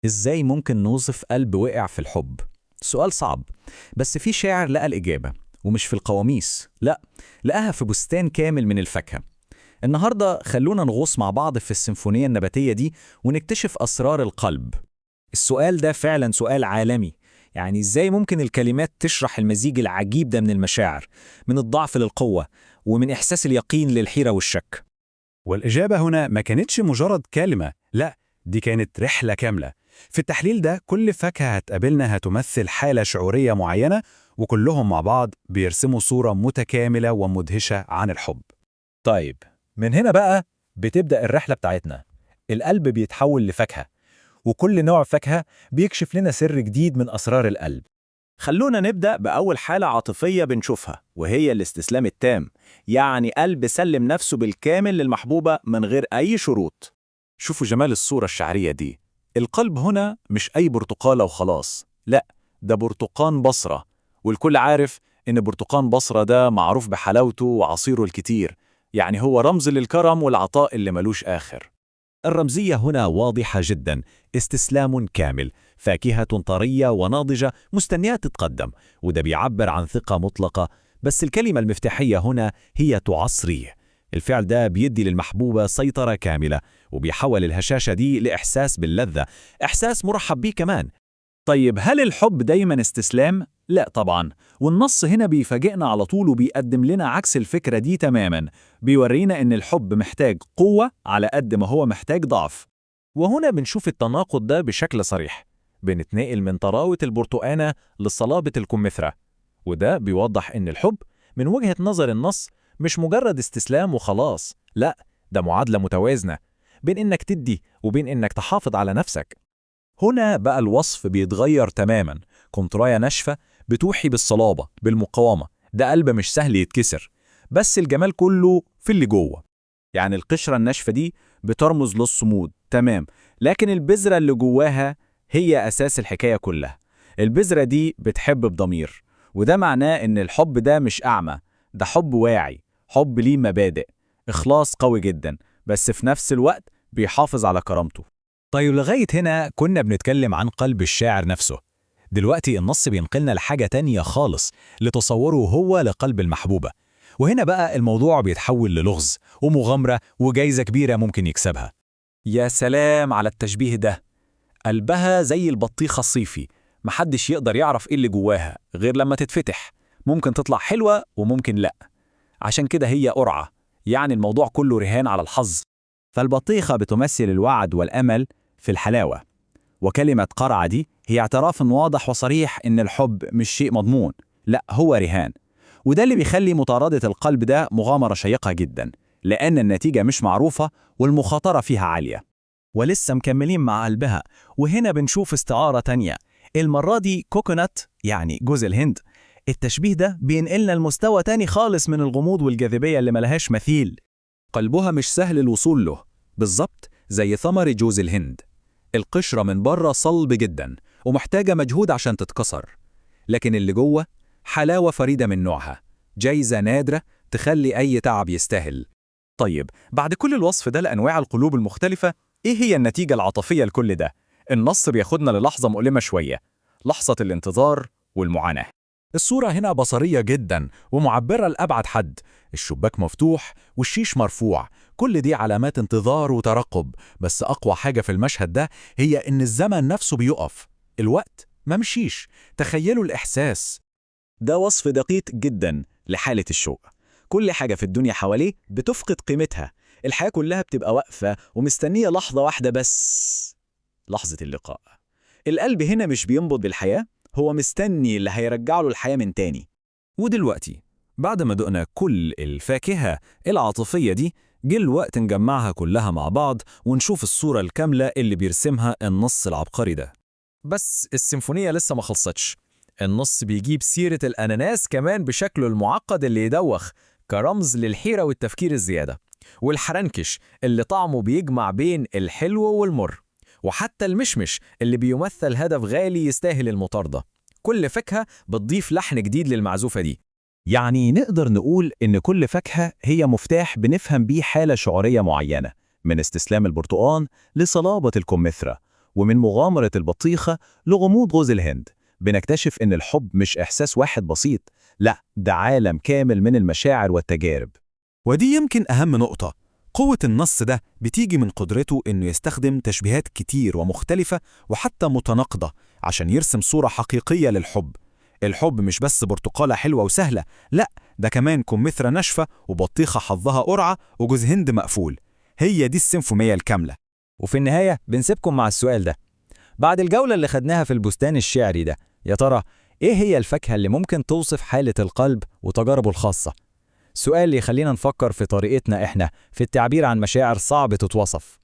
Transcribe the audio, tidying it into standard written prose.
إزاي ممكن نوصف قلب وقع في الحب؟ سؤال صعب، بس في شاعر لقى الإجابة، ومش في القواميس، لأ، لقاها في بستان كامل من الفاكهة. النهاردة خلونا نغوص مع بعض في السيمفونية النباتية دي ونكتشف أسرار القلب. السؤال ده فعلا سؤال عالمي. يعني ازاي ممكن الكلمات تشرح المزيج العجيب ده من المشاعر، من الضعف للقوة، ومن إحساس اليقين للحيرة والشك؟ والإجابة هنا ما كانتش مجرد كلمة، لا، دي كانت رحلة كاملة. في التحليل ده كل فاكهة هتقابلنا هتمثل حالة شعورية معينة، وكلهم مع بعض بيرسموا صورة متكاملة ومدهشة عن الحب. طيب، من هنا بقى بتبدأ الرحلة بتاعتنا. القلب بيتحول لفاكهة، وكل نوع فاكهة بيكشف لنا سر جديد من أسرار القلب. خلونا نبدأ بأول حالة عاطفية بنشوفها، وهي الاستسلام التام. يعني قلب سلم نفسه بالكامل للمحبوبة من غير أي شروط. شوفوا جمال الصورة الشعرية دي. القلب هنا مش أي برتقالة وخلاص، لأ، ده برتقان بصرة. والكل عارف إن برتقان بصرة ده معروف بحلاوته وعصيره الكتير، يعني هو رمز للكرم والعطاء اللي ملوش آخر. الرمزية هنا واضحة جدا، استسلام كامل، فاكهة طرية وناضجة مستنية تتقدم، وده بيعبر عن ثقة مطلقة. بس الكلمة المفتاحية هنا هي تعصريه. الفعل ده بيدي للمحبوبة سيطرة كاملة، وبيحول الهشاشة دي لإحساس باللذة، إحساس مرحب بيه كمان. طيب، هل الحب دايما استسلام؟ لا طبعا، والنص هنا بيفاجئنا على طول وبيقدم لنا عكس الفكرة دي تماما. بيورينا إن الحب محتاج قوة على قد ما هو محتاج ضعف. وهنا بنشوف التناقض ده بشكل صريح. بنتنقل من طراوة البرتقانة لصلابة الكمثرى، وده بيوضح إن الحب من وجهة نظر النص مش مجرد استسلام وخلاص، لا، ده معادلة متوازنة بين إنك تدي وبين إنك تحافظ على نفسك. هنا بقى الوصف بيتغير تماما. كونتراية ناشفة بتوحي بالصلابة، بالمقاومة. ده قلب مش سهل يتكسر، بس الجمال كله في اللي جوه. يعني القشرة الناشفة دي بترمز للصمود، تمام، لكن البذرة اللي جواها هي أساس الحكاية كلها. البذرة دي بتحب بضمير، وده معناه إن الحب ده مش أعمى، ده حب واعي، حب ليه مبادئ، إخلاص قوي جدا، بس في نفس الوقت بيحافظ على كرامته. طيب، لغاية هنا كنا بنتكلم عن قلب الشاعر نفسه. دلوقتي النص بينقلنا لحاجة تانية خالص، لتصوره هو لقلب المحبوبة. وهنا بقى الموضوع بيتحول للغز ومغامرة وجايزة كبيرة ممكن يكسبها. يا سلام على التشبيه ده. قلبها زي البطيخة الصيفي، محدش يقدر يعرف ايه اللي جواها غير لما تتفتح. ممكن تطلع حلوة وممكن لأ. عشان كده هي قرعة، يعني الموضوع كله رهان على الحظ. فالبطيخة بتمثل الوعد والأمل في الحلاوة، وكلمة قرعة دي هي اعتراف واضح وصريح إن الحب مش شيء مضمون، لأ، هو رهان. وده اللي بيخلي مطاردة القلب ده مغامرة شيقة جدا، لأن النتيجة مش معروفة والمخاطرة فيها عالية. ولسه مكملين مع قلبها، وهنا بنشوف استعارة تانية، المرة دي كوكونات، يعني جوز الهند. التشبيه ده بينقلنا لمستوى تاني خالص من الغموض والجاذبية اللي ملهاش مثيل. قلبها مش سهل الوصول له، بالظبط زي ثمر جوز الهند. القشرة من بره صلب جدا ومحتاجة مجهود عشان تتكسر، لكن اللي جوه حلاوة فريدة من نوعها، جايزة نادرة تخلي أي تعب يستاهل. طيب، بعد كل الوصف ده لأنواع القلوب المختلفة، إيه هي النتيجة العاطفية لكل ده؟ النص بياخدنا للحظة مؤلمة شوية، لحظة الانتظار والمعاناة. الصورة هنا بصرية جدا ومعبرة لأبعد حد. الشباك مفتوح والشيش مرفوع، كل دي علامات انتظار وترقب. بس أقوى حاجة في المشهد ده هي إن الزمن نفسه بيقف، الوقت ما مشيش. تخيلوا الإحساس. ده وصف دقيق جدا لحالة الشوق. كل حاجة في الدنيا حواليه بتفقد قيمتها، الحياة كلها بتبقى واقفة ومستنية لحظة واحدة بس، لحظة اللقاء. القلب هنا مش بينبض بالحياة، هو مستني اللي هيرجع له الحياة من تاني. ودلوقتي بعد ما دقنا كل الفاكهة العاطفية دي، جه الوقت نجمعها كلها مع بعض ونشوف الصورة الكاملة اللي بيرسمها النص العبقري ده. بس السيمفونية لسه ما خلصتش. النص بيجيب سيرة الأناناس كمان بشكله المعقد اللي يدوخ، كرمز للحيرة والتفكير الزيادة، والحرنكش اللي طعمه بيجمع بين الحلو والمر، وحتى المشمش اللي بيمثل هدف غالي يستاهل المطاردة. كل فاكهة بتضيف لحن جديد للمعزوفة دي. يعني نقدر نقول إن كل فاكهة هي مفتاح بنفهم بيه حالة شعورية معينة، من استسلام البرتقان لصلابة الكمثرى، ومن مغامرة البطيخة لغموض غوز الهند بنكتشف إن الحب مش إحساس واحد بسيط، لا ده عالم كامل من المشاعر والتجارب. ودي يمكن أهم نقطة. قوة النص ده بتيجي من قدرته إنه يستخدم تشبيهات كتير ومختلفة وحتى متناقضة عشان يرسم صورة حقيقية للحب. الحب مش بس برتقالة حلوة وسهلة، لا ده كمان كمثرى ناشفة وبطيخة حظها قرعة وجوز هند مقفول. هي دي السيمفونية الكاملة. وفي النهاية بنسيبكم مع السؤال ده. بعد الجولة اللي خدناها في البستان الشعري ده، يا ترى إيه هي الفاكهة اللي ممكن توصف حالة القلب وتجاربه الخاصة؟ سؤال اللي يخلينا نفكر في طريقتنا إحنا في التعبير عن مشاعر صعب تتوصف.